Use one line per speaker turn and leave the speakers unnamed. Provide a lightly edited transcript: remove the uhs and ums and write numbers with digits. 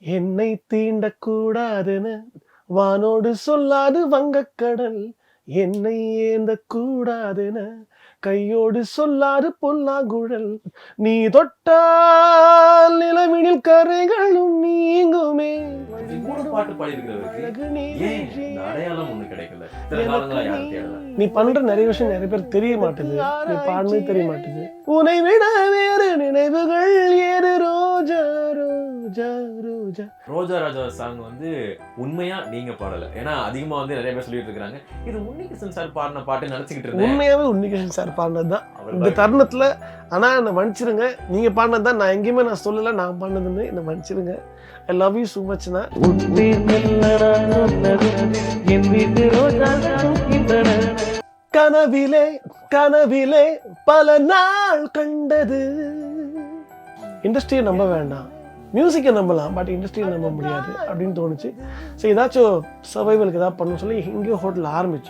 என்னை தீண்டக்கூடாதுன்னு வானோடு சொல்லாது வங்கக்கடல், என்னை ஏந்த கூடாதுன்னு கையோடு சொல்லாது பொல்லாங்குழல், நீ தொட்டால் நிலவினில் கரைகளும் நீங்குமே.
இவ்வளவு பாட்டு பாடியிருக்கிறவருக்கு
அழகு
ஏன்
நீரின்றி
இந்த அடையாளம் ஒண்ணு கிடைக்கல? இத்தனை காலங்களா யாரும் தேடல.
நீ பண்ற நிறைய விஷயம் நிறைய பேர் தெரிய மாட்டுது, நீ பாடுனது தெரிய மாட்டுது. உன்னை விட வேறு நினைவுகள் ஏது ரோஜா ரோஜா ரோஜா.
ரோஜா ராஜா சாங் வந்து உண்மையா நீங்க பாடல. ஏன்னா அதிகமா வந்து நிறைய பேர் சொல்லிட்டு இருக்காங்க இது உன்னிகிருஷ்ணன் சார் பாடின பாட்டு நினைச்சுக்கிட்டு இருந்தேன்.
உண்மையாவே உன்னிகிருஷ்ணன் சார் பாடினது தான்
அவர்
இந்த தருணத்துல. ஆனா என்னை மன்னிச்சிருங்க, நீங்க பாடினது தான். நான் எங்கேயுமே நான் சொல்லல நான் பாடினதுன்னு, என்னை மன்னிச்சிருங்க. I love you so Machna. கனவிலே கனவிலே பல நாள் கண்டது. இண்டஸ்ட்ரியை நம்ப வேண்டாம், மியூசிக்கை நம்பலாம், பட் இண்டஸ்ட்ரியை நம்ப முடியாது அப்படின்னு தோணுச்சு. சரி ஏதாச்சும் சர்வைவலுக்கு ஏதாவது பண்ணணும்னு சொல்லி எங்கேயோ ஹோட்டலில் ஆரம்பித்தோம்.